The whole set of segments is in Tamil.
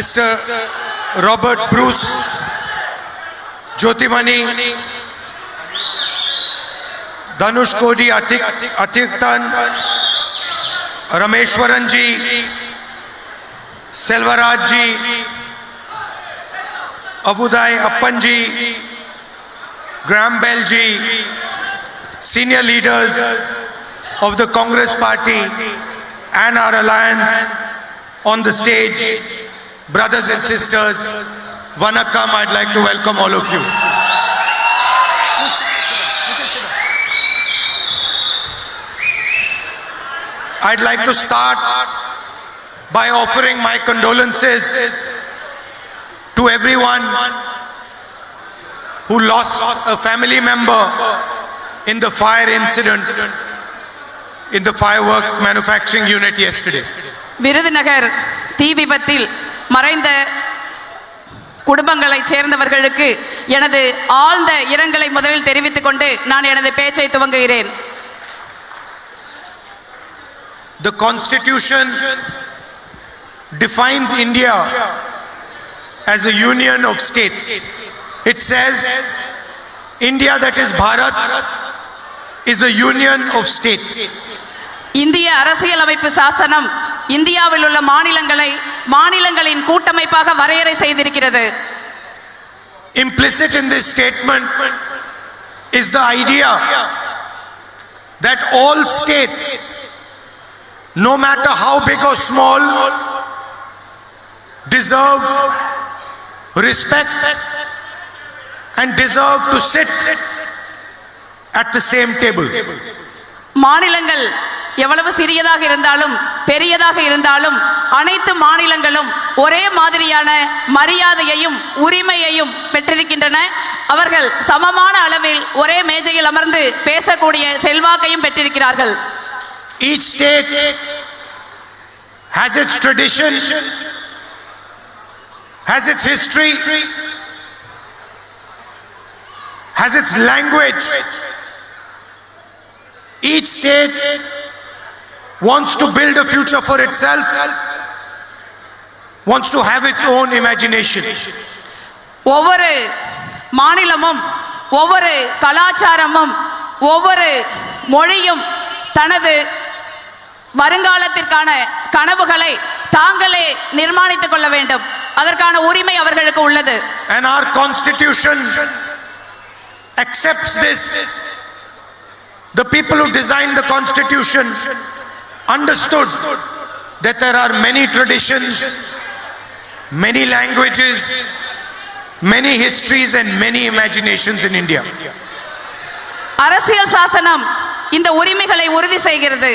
Mr. Robert Bruce, Jyotimani, Dhanush Kodi Atiktan, Rameshwaran ji, Selvaraj ji, Abudai Appan ji, Graham Bell ji, senior leaders of the Congress Party and our alliance on the stage, brothers and sisters, Vanakkam, I'd like to welcome all of you. I'd like to start by offering my condolences to everyone who lost a family member in the fire incident in the firework manufacturing unit yesterday. Virudhunagar தீ விபத்தில் மறைந்த குடும்பங்களைச் சேர்ந்தவர்களுக்கு எனது ஆழ்ந்த இரங்கலை முதலில் தெரிவித்துக் கொண்டு நான் எனது பேச்சை துவங்குகிறேன். The Constitution defines India as a union of states. It says India, that is Bharat, is a union of states. இந்திய அரசியலமைப்பு சாசனம் இந்தியாவில் உள்ள மாநிலங்களின் கூட்டமைப்பாக வரையறை செய்திருக்கிறது. Implicit in this statement is the idea that all states, no matter how big or small, deserve respect and deserve to sit at the same table. மாநிலங்கள் எவ்வளவு சிறியதாக இருந்தாலும் பெரியதாக இருந்தாலும் அனைத்து மாநிலங்களும் ஒரே மாதிரியான மரியாதையையும் உரிமையையும் பெற்றிருக்கின்றன. அவர்கள் சமமான அளவில் ஒரே மேஜையில் அமர்ந்து பேசக்கூடிய செல்வாக்கையும் பெற்றிருக்கிறார்கள். Each state has its tradition, has its history, has its language. Each state wants to build a future for itself, wants to have its own imagination. ஒவ்வொரு மாநிலமும் ஒவ்வொரு கலாச்சாரமும் ஒவ்வொரு மொழியும் தனது வருங்காலத்திற்கான கனவுகளை தாங்களே நிர்மாணித்துக் கொள்ள வேண்டும். அதற்கான உரிமை அவர்களுக்கு உள்ளது. And our constitution accepts this. The people who designed the constitution understood that there are many traditions, many languages, many histories and many imaginations in India. அரசியல் சாசனம் இந்த உரிமைகளை உறுதி செய்கிறது.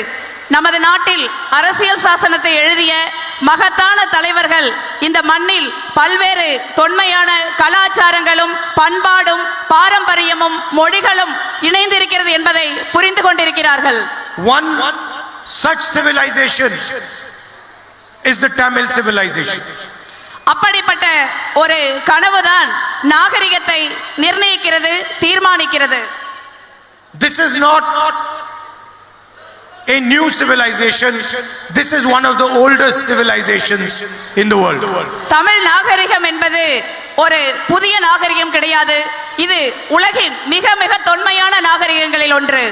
நமது நாட்டில் அரசியல் சாசனத்தை எழுதிய மகத்தான தலைவர்கள் இந்த மண்ணில் பல்வேறு தொன்மையான கலாச்சாரங்களும் பண்பாடும் பாரம்பரியமும் மொழிகளும் இணைந்திருக்கிறது என்பதை புரிந்து கொண்டிருக்கிறார்கள். One such civilization is the Tamil civilization. அப்படிப்பட்ட ஒரு கனவுதான் நாகரிகத்தை நிர்ணயிக்கிறது, தீர்மானிக்கிறது. This is not a new civilization. This is one of the oldest civilizations in the world. Tamil நாகரிகம் என்பது ஒரு புதிய நாகரிகம் கிடையாது. இது உலகின் மிக மிக தொன்மையான நாகரிகங்களில் ஒன்று.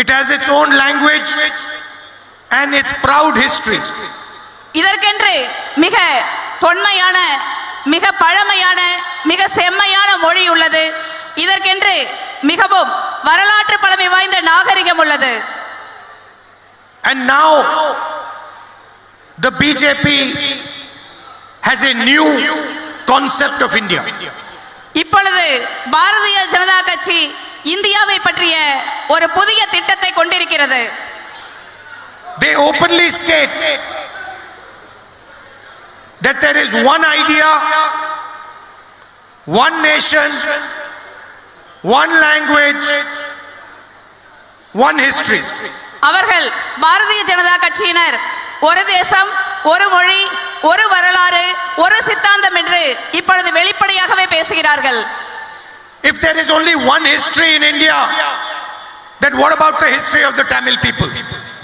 It has its own language and its proud history. இதற்கென்று மிக தொன்மையான, மிக பழமையான, மிக செம்மையான மொழி உள்ளது. இதற்கென்று மிகவும் வரலாற்று பழமை வாய்ந்த நாகரிகம் உள்ளது. And now the BJP has a new concept of India. இப்பொழுது பாரதிய ஜனதா கட்சி இந்தியாவை பற்றிய ஒரு புதிய திட்டத்தை கொண்டிருக்கிறது. They openly state that there is one idea, one nation, one language, one history. அவர்கள் பாரதிய ஜனதா கட்சியினர் ஒரு தேசம், ஒரு மொழி, ஒரு வரலாறு, ஒரு சித்தாந்தம் என்று இப்பொழுது வெளிப்படையாகவே பேசுகிறார்கள். If there is only one history in India, then what about the history of the Tamil people?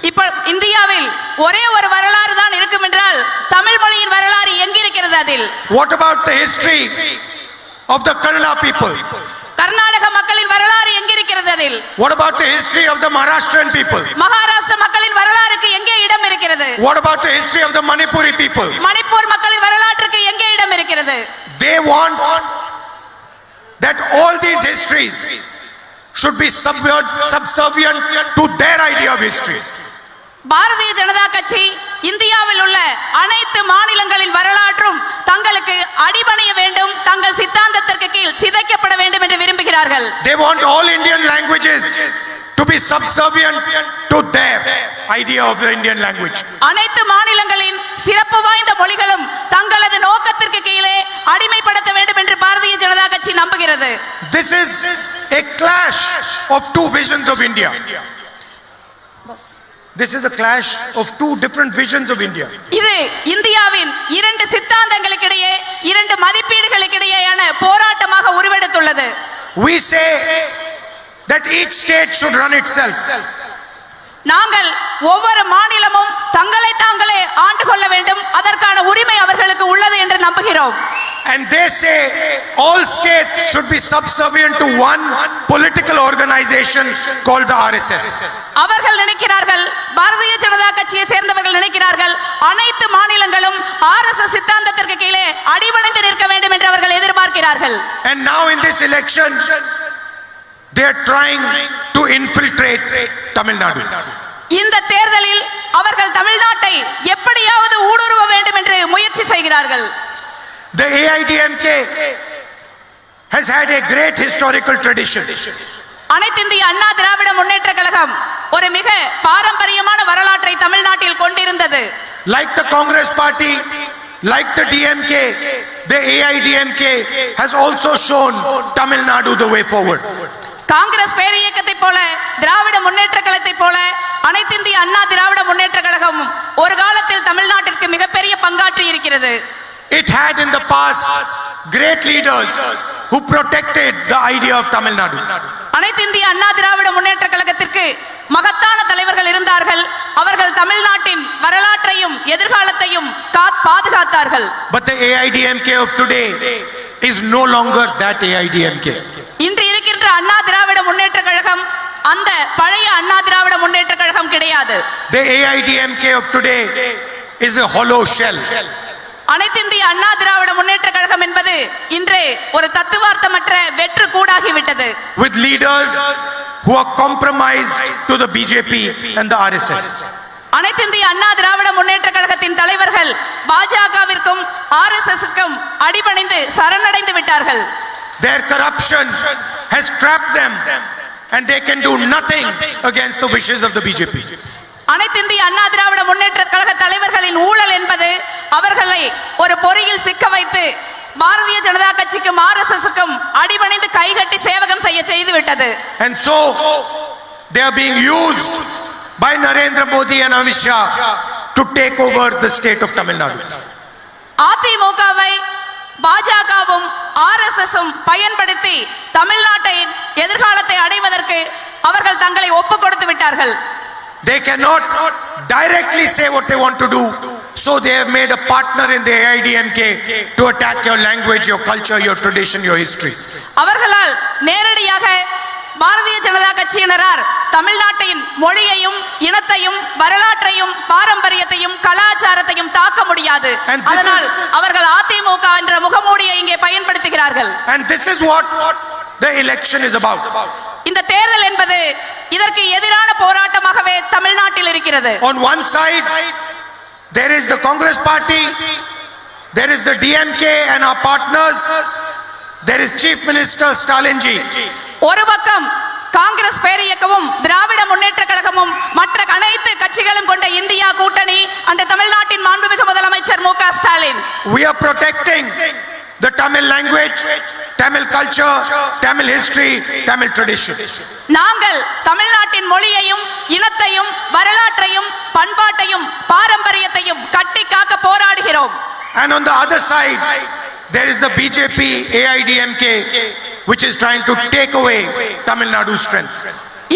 இப்போ இந்தியாவில் ஒரே ஒரு வரலாறு தான் இருக்கும் என்றால் தமிழ் மொழியின் வரலாறு எங்கிருக்கிறது அதில்? What about the history of the Kannada people? Karnataka மக்களின் வரலாறு எங்கிருக்கிறது அதில்? What about the history of the Maharashtrian people? Maharashtra மக்களின் வரலாறுக்கு எங்கே இடம் இருக்கிறது? What about the history of the Manipuri people? Manipur மக்களின் வரலாற்றுக்கு எங்கே இடம் இருக்கிறது? They want that all these histories should be subservient to their idea of history. Bharatiya Janata கட்சி இந்தியாவில் உள்ள அனைத்து மாநிலங்களின் வரலாற்றும் தங்களுக்கு அடிபணிய வேண்டும், தங்கள் சித்தாந்தத்திற்கு கீழ் சிதைக்கப்பட வேண்டும் என்று விரும்புகிறார்கள். They want all Indian languages to be subservient to their idea of the Indian language. அனைத்து மாநிலங்களின் சிறப்பு வாய்ந்த மொழிகளும் தங்களது நோக்கத்திற்கு கீழே அடிமைப்படுத்த வேண்டும் என்று பாரதிய ஜனதா கட்சி நம்புகிறது. This is a clash of two visions of India. This is a clash of two different visions of India. இது இந்தியாவின் இரண்டு சித்தாந்தங்களுக்கிடையே, இரண்டு மதிப்பீடுகளுக்கிடையேயான போராட்டமாக உருவெடுத்துள்ளது. We say that each state should run itself. நாங்கள் ஒவ்வொரு மாநிலமும் தங்களை தாங்களே ஆண்டு கொள்ள வேண்டும், அதற்கான உரிமை அவர்களுக்கு உள்ளது என்று நம்புகிறோம். And they say all states should be subservient to one political organization called the RSS. அவர்கள் நினைக்கிறார்கள், பாரதிய ஜனதா கட்சியை சேர்ந்தவர்கள் நினைக்கிறார்கள், அனைத்து மாநிலங்களும் RSS சித்தாந்தத்திற்கு கீழே அடிபணிந்து நிற்க வேண்டும் என்று அவர்கள் எதிர்பார்க்கிறார்கள். And now in this election they are trying to infiltrate Tamil Nadu. இந்த தேர்தலில் அவர்கள் தமிழ்நாட்டை எப்படியாவது ஊடுருவ வேண்டும் என்று முயற்சி செய்கிறார்கள். The AIDMK has had a great historical tradition. அனைத்து இந்திய அண்ணா திராவிட முன்னேற்ற கழகம் ஒரு மிக பாரம்பரியமான வரலாற்றை தமிழ்நாட்டில் கொண்டிருந்தது. Like the Congress party, like the DMK, the AIDMK has also shown Tamil Nadu the way forward. Congress பேரியக்கத்தை போல, திராவிட முன்னேற்ற கழகத்தை போல அனைத்து இந்திய அண்ணா திராவிட முன்னேற்ற கழகம் ஒரு காலத்தில் தமிழ்நாட்டிற்கு மிகப்பெரிய பங்காற்றி இருக்கிறது. It had in the past great leaders who protected the idea of Tamil Nadu. அனைத்து இந்திய அண்ணா திராவிட முன்னேற்ற கழகத்திற்கு மகத்தான தலைவர்கள் இருந்தார்கள். அவர்கள் தமிழ்நாட்டின் வரலாற்றையும் எதிர்காலத்தையும் பாதுகாத்தார்கள். But the AIDMK of today is no longer that AIDMK. இன்று இருக்கின்ற அண்ணா திராவிட முன்னேற்ற கழகம் அந்த பழைய அண்ணா திராவிட முன்னேற்ற கழகம் கிடையாது. The AIDMK of today is a hollow shell. அனைத்து இந்திய அண்ணா திராவிட முன்னேற்ற கழகம் என்பது இன்று ஒரு தத்துவார்த்தமற்ற வெற்று கூடாகிவிட்டது. With leaders who are compromised to the BJP and the RSS. அனைத்து இந்திய அண்ணா திராவிட முன்னேற்ற கழகத்தின் தலைவர்கள் பாஜகவிற்கும் RSSக்கும் அடிபணிந்து சரணடைந்து விட்டார்கள். Their corruption has trapped them and they can do nothing against the wishes of the BJP. அனைத்து இந்திய அண்ணா திராவிட முன்னேற்ற கழக தலைவர்களின் ஊழல் என்பது அவர்களை ஒரு பொறியில் சிக்க வைத்து பாரதிய ஜனதா கட்சிக்கும் RSSக்கும் அடிபணிந்து கைகட்டி சேவகம் செய்ய செய்து விட்டது. And so they are being used by Narendra Modi and Amit Shah to take over the state of Tamil Nadu. அதிமுகவை பாஜகவும் RSSம் பயன்படுத்தி தமிழ்நாட்டின் எதிர்காலத்தை அடைவதற்கு அவர்கள் தங்களை ஒப்புக் கொடுத்து விட்டார்கள். They cannot directly say what they want to do, so they have made a partner in the AIDMK to attack your language, your culture, your tradition, your history. அவர்களால் நேரடியாக பாரதிய ஜனதா கட்சியினரார் தமிழ்நாட்டின் மொழியையும் இனத்தையும் வரலாற்றையும் பாரம்பரியத்தையும் கலாச்சாரத்தையும் தாக்க முடியாது. அதனால் அவர்கள் அதிமுக என்ற முகமூடியை இங்கே பயன்படுத்துகிறார்கள். And this is what the election is about. இந்த தேர்தல் என்பது இதற்கு எதிரான போராட்டமாகவே தமிழ்நாட்டில் இருக்கிறது. On one side there is the Congress party, there is the DMK and our partners, there is Chief Minister Stalin ji. ஒரு பக்கம் காங்கிரஸ் பேரியக்கமும் திராவிட முன்னேற்ற கழகமும் மற்ற அனைத்து கட்சிகளும் கொண்ட இந்தியா கூட்டணி அந்த தமிழ்நாட்டின் மாண்புமிகு முதலமைச்சர் மு க Stalin. We are protecting the Tamil language, Tamil culture, Tamil history, Tamil tradition. நாங்கள் தமிழ்நாட்டின் மொழியையும் இனத்தையும் வரலாற்றையும் பண்பாட்டையும் பாரம்பரியத்தையும் கட்டி காக்க போராடுகிறோம். And on the other side there is the BJP AIDMK which is trying to take away Tamil Nadu's strength.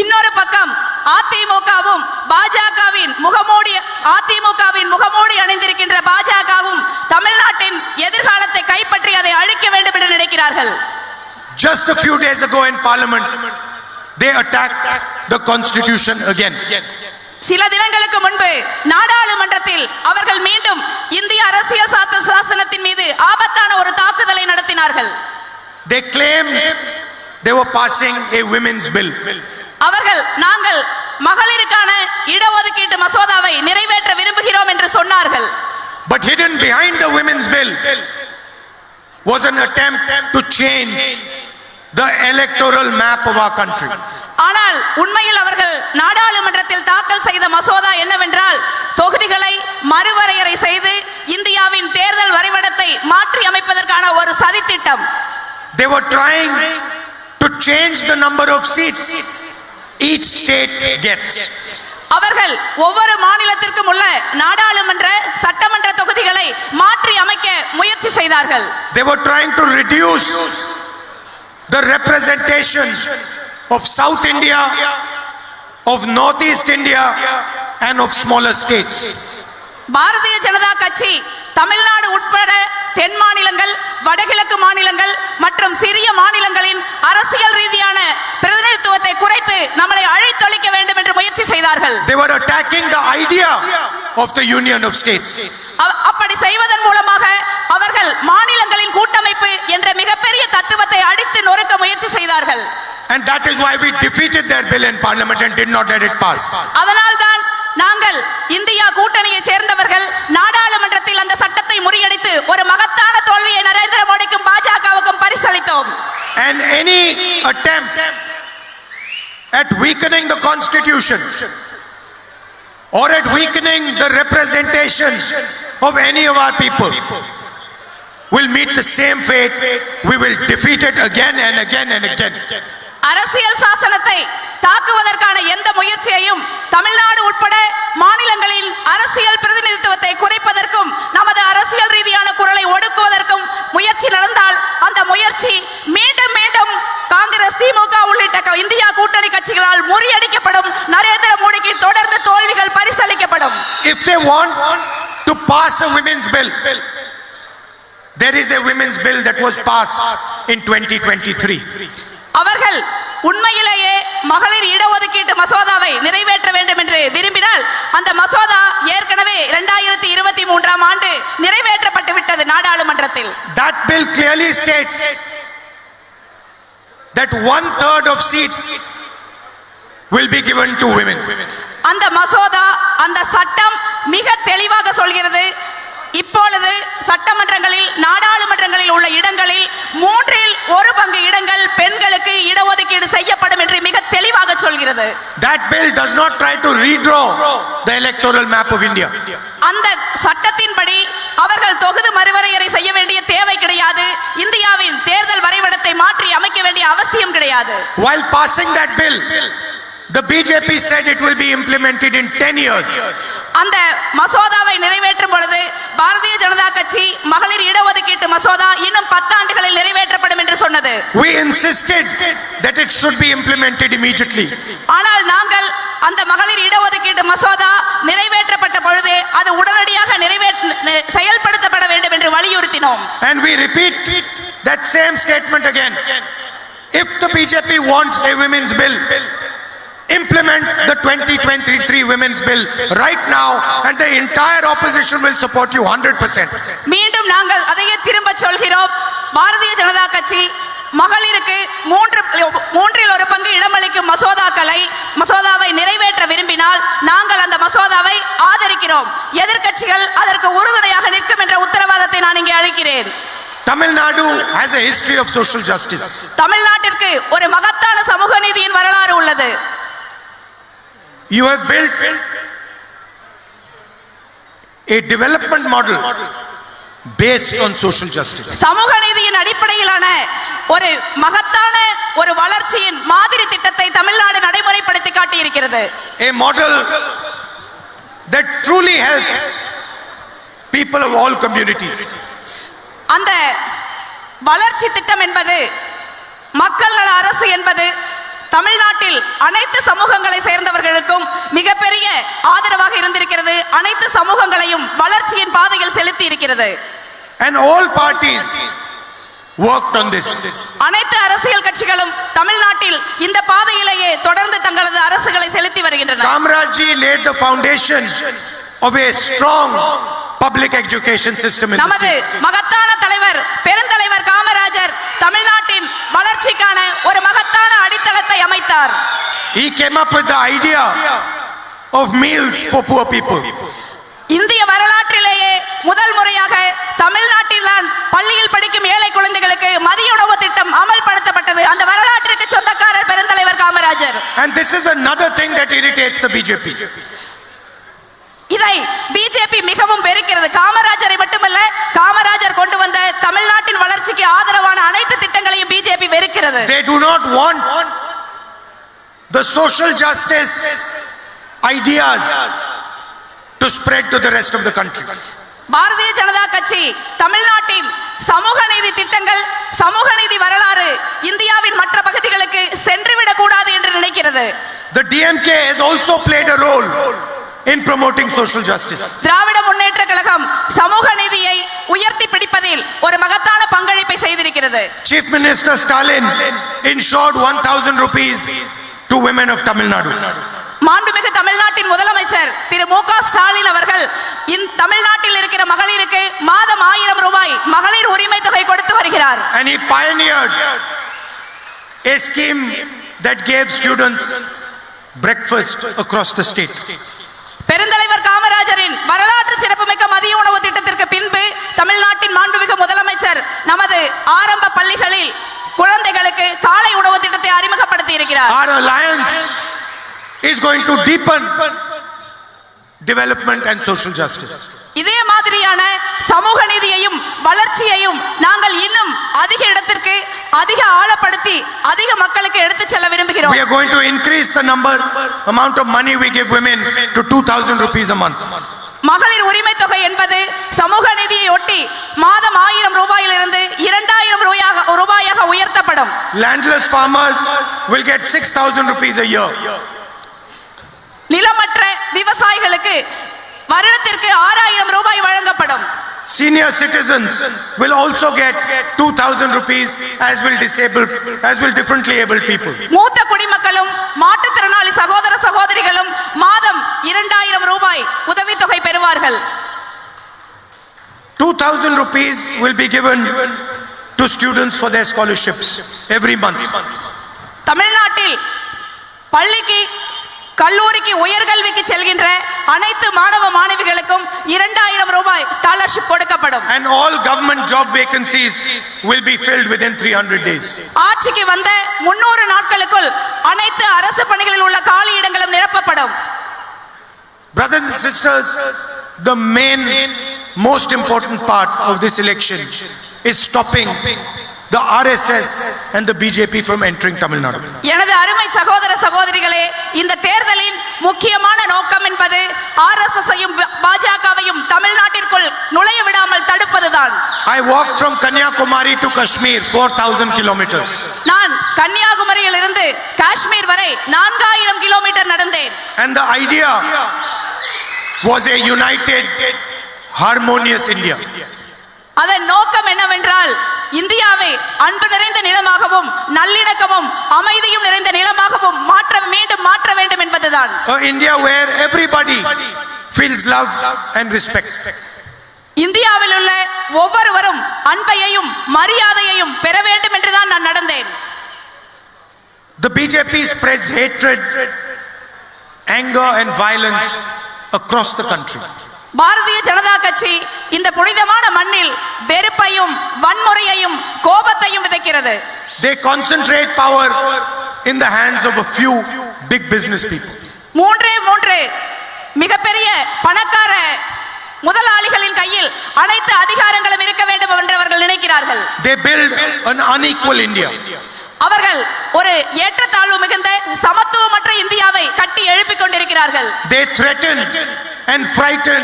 இன்னொரு பக்கம் அதிமுகவும் முகமூடி அணிந்திருக்கின்ற பாஜகவும் தமிழ்நாட்டின் எதிர்காலத்தை கைப்பற்றி அதை அழிக்க வேண்டும் என்று நினைக்கிறார்கள். Just a few days ago in Parliament, they attacked the Constitution again. சில தினங்களுக்கு முன்பு நாடாளுமன்றத்தில் அவர்கள் மீண்டும் இந்திய அரசியல் சாசனத்தின் மீது ஆபத்தான ஒரு தாக்குதலை நடத்தினார்கள். They claimed they were passing a women's bill. அவர்கள் நாங்கள் மகளிருக்கான இடஒதுக்கீட்டு மசோதாவை நிறைவேற்ற விரும்புகிறோம் என்று சொன்னார்கள். But hidden behind the women's bill was an attempt to change the electoral map of our country. ஆனால் உண்மையில் அவர்கள் நாடாளுமன்றத்தில் தாக்கல் செய்த மசோதா என்னவென்றால் தொகுதிகளை மறுவரையறை செய்து இந்தியாவின் தேர்தல் வரைபடத்தை மாற்றி அமைப்பதற்கான ஒரு சதித்திட்டம். They were trying to change the number of seats each state gets. அவர்கள் ஒவ்வொரு மாநிலத்திற்கும் உள்ள நாடாளுமன்ற சட்டமன்ற தொகுதிகளை மாற்றி அமைக்க முயற்சி செய்தார்கள். They were trying to reduce the representation of South India, of Northeast India and of smaller states. Bharatiya Janata கட்சி தமிழ்நாடு உட்பட தென் மாநிலங்கள், வடகிழக்கு மாநிலங்கள் மற்றும் சிறிய மாநிலங்களின் அரசியல் ரீதியான பிரதிநிதித்துவத்தை குறைத்து நம்மளை அழித்தொழிக்க வேண்டும் என்று முயற்சி செய்தார்கள். They were attacking the idea of the union of states. அப்படி செய்வதன் மூலமாக அவர்கள் மாநிலங்களின் கூட்டமைப்பு என்ற மிகப்பெரிய தத்துவத்தை அடித்து நொறுக்க முயற்சி செய்தார்கள். And that is why we defeated their bill in Parliament and did not let it pass. அதனால்தான் நாங்கள் இந்தியா கூட்டணியை சேர்ந்தவர்கள் நாடாளுமன்றத்தில் அந்த சட்டத்தை முறியடித்து ஒரு மகத்தான தோல்வியை நரேந்திர மோடிக்கும் பாஜகவுக்கும் பரிசளித்தோம். And any attempt at weakening the constitution or at weakening the representation of any of our people will meet the same fate. We will defeat it again and again and again. அரசியல் சாசனத்தை தாக்குவதற்கான எந்த முயற்சியையும் தமிழ்நாடு உட்பட மாநிலங்களின் அரசியல் பிரதிநிதித்துவத்தை குறைப்பதற்கும் நமது அரசியல் ரீதியான குரலை ஒடுக்குவதற்கும் முயற்சி நடந்தால் அந்த முயற்சி மீண்டும் மீண்டும் காங்கிரஸ், திமுக உள்ளிட்ட இந்தியா கூட்டணி கட்சிகளால் முறியடிக்கப்படும். நரேந்திர மோடிக்கு தொடர்ந்து தோல்விகள் பரிசளிக்கப்படும். If they want to pass a women's bill, there is a women's bill that was passed in 2023. அவர்கள் உண்மையிலேயே மகளிர் இடஒதுக்கீட்டு மசோதாவை நிறைவேற்ற வேண்டும் என்று விரும்பினால் அந்த மசோதா ஏற்கனவே 2023ஆம் ஆண்டு நிறைவேற்றப்பட்டு விட்டது நாடாளுமன்றத்தில். That bill clearly states that 1/3 of seats will be given to women. அந்த மசோதா, அந்த சட்டம் மிக தெளிவாக சொல்கிறது, இப்பொழுது சட்டமன்றங்களில் நாடாளுமன்றங்களில் உள்ள இடங்களில் 1/3 இடங்கள் பெண்களுக்கு இடஒதுக்கீடு செய்யப்படும் என்று மிக தெளிவாக சொல்கிறது. That bill does not try to redraw the electoral map of India. அந்த சட்டத்தின்படி அவர்கள் தொகுதி மறுவரையறை செய்ய வேண்டிய தேவை கிடையாது. இந்தியாவின் தேர்தல் வரைபடத்தை மாற்றி அமைக்க வேண்டிய அவசியம் கிடையாது. While passing that bill, the BJP said it will be implemented in 10 years. அந்த மசோதாவை நிறைவேற்றும் பொழுது பாரதிய ஜனதா கட்சி மகளிர் இடஒதுக்கீட்டு மசோதா இன்னும் 10 ஆண்டுகளில் நிறைவேற்றப்படும் என்று சொன்னது. We insisted that it should be implemented immediately. ஆனால் நாங்கள் அந்த மகளிர் இடஒதுக்கீட்டு மசோதா நிறைவேற்றப்பட்ட பொழுதே அது உடனடியாக செயல்படுத்தப்பட வேண்டும் என்று வலியுறுத்தினோம். And we repeat that same statement again. If the BJP wants a women's bill, implement the 2023 women's bill right now and the entire opposition will support you 100%. மீண்டும் நாங்கள் அதையே திரும்ப சொல்கிறோம். பாரதிய ஜனதா கட்சி மகளிருக்கு 3/4 இடமளிக்கும் மசோதாவை நிறைவேற்ற விரும்பினால் நாங்கள் அந்த மசோதாவை ஆதரிக்கிறோம். எதிர்க்கட்சிகள் அதற்கு உறுதுணையாக நிற்கும் என்ற உத்தரவாதத்தை நான் இங்கே அளிக்கிறேன். Tamil Nadu has a history of social justice. தமிழ்நாட்டிற்கு ஒரு மகத்தான சமூக நீதியின் வரலாறு உள்ளது. You have built a development model based on social justice. சமூக நீதியின் அடிப்படையிலான ஒரு மகத்தான ஒரு வளர்ச்சியின் மாதிரி திட்டத்தை தமிழ்நாடு நடைமுறைப்படுத்தி காட்டி இருக்கிறது. A model that truly helps people of all communities. அந்த வளர்ச்சி திட்டம் என்பது, மக்கள் நல அரசு என்பது தமிழ்நாட்டில் அனைத்து சமூகங்களை சேர்ந்தவர்களுக்கும் மிகப்பெரிய ஆதரவாக இருந்திருக்கிறது. அனைத்து சமூகங்களையும் வளர்ச்சியின் பாதையில் செலுத்தி இருக்கிறது. And all parties worked on this. அனைத்து அரசியல் கட்சிகளும் தமிழ்நாட்டில் இந்த பாதையிலேயே தொடர்ந்து தங்களது அரசுகளை செலுத்தி வருகின்றன. Kamarajji laid the foundation of a strong public education system in நமது the state. மகத்தான தலைவர் பெருந்தலைவர் காமராஜர் தமிழ்நாட்டின் வளர்ச்சிக்கான ஒரு மகத்தான அடித்தளத்தை அமைத்தார். He came up with the idea of meals for poor people. இந்திய வரலாற்றிலேயே முதல் முறையாக தமிழ்நாட்டில் பள்ளியில் படிக்கும் ஏழை குழந்தைகளுக்கு மதிய உணவு திட்டம் அமல்படுத்தப்பட்டது. அந்த வரலாற்றுக்கு சொந்தக்காரர் பெருந்தலைவர் Kamarajar. And this is another thing that irritates the BJP. இதை பிஜேபி மிகவும் வெறுக்கிறது. காமராஜரை மட்டுமல்ல, காமராஜர் கொண்டு வந்த தமிழ்நாட்டின் வளர்ச்சிக்கு ஆதரவான அனைத்து திட்டங்களையும் BJP வெறுக்கிறது. They do not want the social justice ideas to spread to the rest of the country. Bharatiya Janata கட்சி தமிழ்நாட்டின் சமூக நீதி திட்டங்கள், சமூக நீதி வரலாறு இந்தியாவின் மற்ற பகுதிகளுக்கு சென்றுவிடக் கூடாது என்று நினைக்கிறது. The DMK has also played a role in promoting social justice. Dravida Munnetra Kazhagam சமூக நீதியை உயர்த்தி பிடிப்பதில் ஒரு மகத்தான பங்களிப்பை செய்திருக்கிறது. Chief Minister Stalin ensured 1,000 rupees to women of Tamil Nadu. மாண்புமிகு தமிழ்நாட்டின் முதலமைச்சர் திரு மு க ஸ்டாலின் அவர்கள் தமிழ்நாட்டில் இருக்கிற மகளிருக்கு மாதம் 1000 ரூபாய் மகளிர் உரிமை தொகை கொடுத்து வருகிறார். And he pioneered a scheme that gave students breakfast across the state. பெருந்தலைவர் காமராஜரின் வரலாற்று சிறப்புமிக்க மதிய உணவு திட்டத்திற்கு பின்பு தமிழ்நாட்டின் மாண்புமிகு முதலமைச்சர் நமது ஆரம்ப பள்ளிகளில் குழந்தைகளுக்கு காலை உணவு திட்டத்தை அறிமுகப்படுத்தி இருக்கிறார். Our alliance is going to deepen development and social justice. இதே மாதிரியான சமூக நீதியையும் வளர்ச்சியையும் நாங்கள் இன்னும் அதிக இடத்திற்கு அதிக ஆழப்படுத்தி அதிக மக்களுக்கு எடுத்து செல்ல விரும்புகிறோம். We are going to increase the amount of money we give women to 2,000 rupees a month. மகளிர் உரிமை தொகை என்பது சமூக நீதியை ஒட்டி மாதம் 1000 ரூபாயிலிருந்து 2000 ரூபாயாக உயர்த்தப்படும். Landless farmers will get 6,000 rupees a year. நிலமற்ற விவசாயிகளுக்கு வருடத்திற்கு 6000 ரூபாய் வழங்கப்படும். Senior citizens will also get 2,000 rupees as will differently abled people. மூத்த குடிமக்களும் மாற்றுத்திறனாளி சகோதர சகோதரிகளும் மாதம் 2000 ரூபாய் உதவித்தொகை பெறுவார்கள். 2,000 rupees will be given to students for their scholarships every month. தமிழ்நாட்டில் பள்ளிக்கு கல்லூரிக்கு உயர்கல்விக்கு செல்கின்ற அனைத்து மாணவ மாணவிகளுக்கும் 2000 ரூபாய் ஸ்காலர்ஷிப் கொடுக்கப்படும். And all government job vacancies will be filled within 300 days. ஆட்சிக்கு வந்த 300 நாட்களுக்குள் அனைத்து அரசு பணிகளில் உள்ள காலி இடங்களும் நிரப்பப்படும். Brothers and sisters, the most important part of this election is stopping the RSS and the BJP from entering Tamil Nadu. எனது அருமை சகோதர சகோதரிகளே, இந்த தேர்தலின் முக்கியமான நோக்கம் என்பது RSS-ஐயும் பாஜகவையும் தமிழ்நாட்டிற்குள் நுழைய விடாமல் தடுப்பதுதான். I walked from Kanyakumari to Kashmir 4,000 kilometers. நான் கன்னியாகுமரியில் இருந்து காஷ்மீர் வரை 4000 கிலோமீட்டர் நடந்தேன். And the idea was a united, harmonious India. அதன் நோக்கம் என்னவென்றால் இந்தியாவை அன்பு நிறைந்த நிலமாகவும் நல்லிணக்கமும் அமைதியும் நிறைந்த நிலமாகவும் மாற்ற வேண்டும் என்பதுதான். India where everybody feels love and respect. இந்தியாவில் உள்ள ஒவ்வொருவரும் அன்பையையும் மரியாதையையும் பெற வேண்டும் என்றுதான் நான் நடந்தேன். The BJP spreads hatred, anger and violence across the country. Bharatiya Janata கட்சி இந்த புனிதமான மண்ணில் வெறுப்பையும் வன்முறையையும் கோபத்தையும் விதைக்கிறது. They concentrate power in the hands of a few big business people. மூன்று மிகப்பெரிய பணக்கார முதலாளிகளின் கையில் அனைத்து அதிகாரங்களும் இருக்க வேண்டும் என்று அவர்கள் நினைக்கிறார்கள். They build an unequal India. அவர்கள் ஒரு ஏற்றத்தாழ்வு மிகுந்த சமத்துவமற்ற இந்தியாவை கட்டி எழுப்பிக் கொண்டிருக்கிறார்கள். They threaten and frighten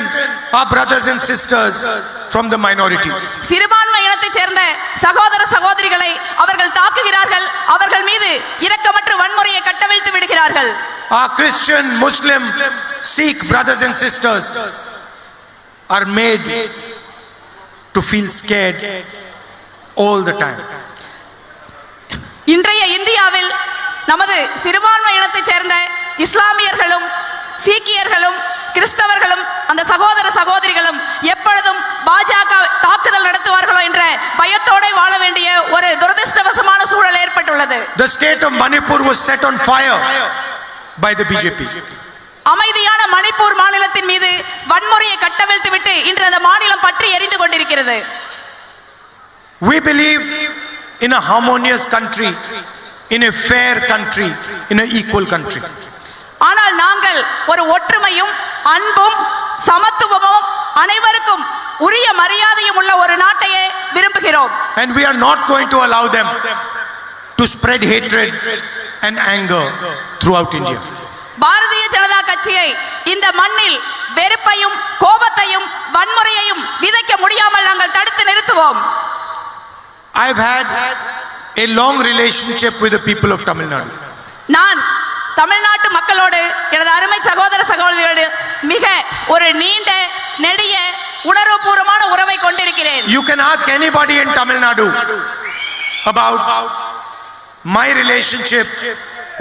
our brothers and sisters from the minorities. சிறுபான்மை இனத்தைச் சேர்ந்த சகோதர சகோதரிகளை அவர்கள் தாக்குகிறார்கள், அவர்கள் மீது இரக்கமற்ற வன்முறையை கட்டவிழ்த்து விடுகிறார்கள். Our Christian, Muslim, Sikh brothers and sisters are made to feel scared all the time. இன்றைய இந்தியாவில் நமது சிறுபான்மை இனத்தைச் சேர்ந்த இஸ்லாமியர்களும் சீக்கியர்களும் கிறிஸ்தவர்களும் அந்த சகோதர சகோதரிகளும் எப்பொழுதும் பாஜக தாக்குதல் நடத்துவார்களோ என்ற பயத்தோட வாழ வேண்டிய ஒரு துரதிர்ஷ்டவசமான சூழல் ஏற்பட்டுள்ளது. The state of Manipur was set on fire by the BJP. அமைதியான மணிப்பூர் மாநிலத்தின் மீது வன்முறையை கட்டவிழ்த்து விட்டு இன்று அந்த மாநிலம் பற்றி எரிந்து கொண்டிருக்கிறது. We believe in a harmonious country, in a fair country, in an equal country. ஆனால் நாங்கள் ஒரு ஒற்றுமையும் அன்பும் சமத்துவமும் அனைவருக்கும் உரிய மரியாதையும் உள்ள ஒரு நாட்டையே விரும்புகிறோம். And we are not going to allow them to spread hatred and anger throughout India. Bharatiya Janata கட்சியை இந்த மண்ணில் வெறுப்பையும் கோபத்தையும் வன்முறையையும் விதைக்க முடியாமல் நாங்கள் தடுத்து நிறுத்துவோம். I've had a long relationship with the people of Tamil Nadu. நான் தமிழ்நாட்டு மக்களோடு எனது அருமை சகோதர சகோதரிகளோடு மிக ஒரு நீண்ட நெடிய உணர்வுபூர்வமான உறவை கொண்டிருக்கிறேன். You can ask anybody in Tamil Nadu about my relationship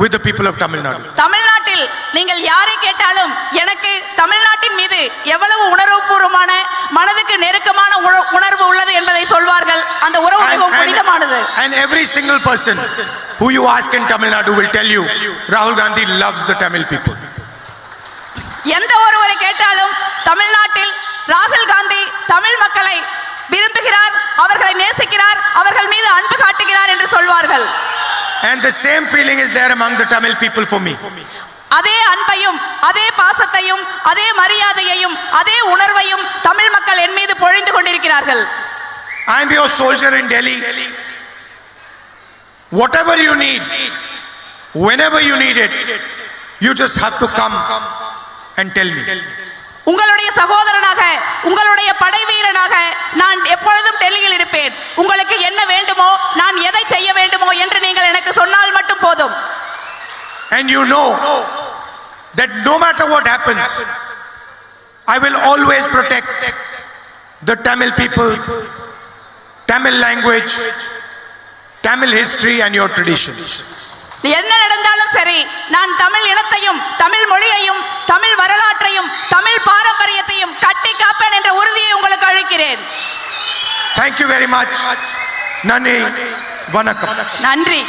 with the people of Tamil Nadu. தமிழ்நாட்டில் நீங்கள் யாரை கேட்டாலும் எனக்கு தமிழ்நாட்டின் மீது எவ்வளவு உணர்வுபூர்வமான மனதுக்கு நெருக்கமான உணர்வு உள்ளது என்பதை சொல்வார்கள். அந்த உறவு மிகவும் புனிதமானது. And every single person who you ask in Tamil Nadu will tell you Rahul Gandhi loves the Tamil people. எந்த ஒருவரை கேட்டாலும் தமிழ்நாட்டில் ராகுல் காந்தி தமிழ் மக்களை விரும்புகிறார், அவர்களை நேசிக்கிறார், அவர்கள் மீது அன்பு காட்டுகிறார் என்று சொல்வார்கள். And the same feeling is there among the Tamil people for me. அதே அன்பையும் அதே பாசத்தையும் அதே மரியாதையையும் அதே உணர்வையும் தமிழ் மக்கள் என் மீது பொழிந்து கொண்டிருக்கிறார்கள். I am your soldier in Delhi. Whatever you need, whenever you need it, you just have to come and tell me. உங்களுடைய சகோதரனாக உங்களுடைய படை வீரனாக நான் எப்பொழுதும் டெல்லியில் இருப்பேன். உங்களுக்கு என்ன வேண்டுமோ நான் எதை செய்ய வேண்டுமோ என்று நீங்கள் எனக்கு சொன்னால் மட்டும் போதும். And you know that no matter what happens, I will always protect the Tamil people, Tamil language, Tamil history and your traditions. என்ன நடந்தாலும் சரி, நான் தமிழ் இனத்தையும் தமிழ் மொழியையும் தமிழ் வரலாற்றையும் தமிழ் பாரம்பரியத்தையும் கட்டி காப்பேன் என்ற உறுதியை உங்களுக்கு அளிக்கிறேன். Thank you very much. Nani Vanakkam. நன்றி.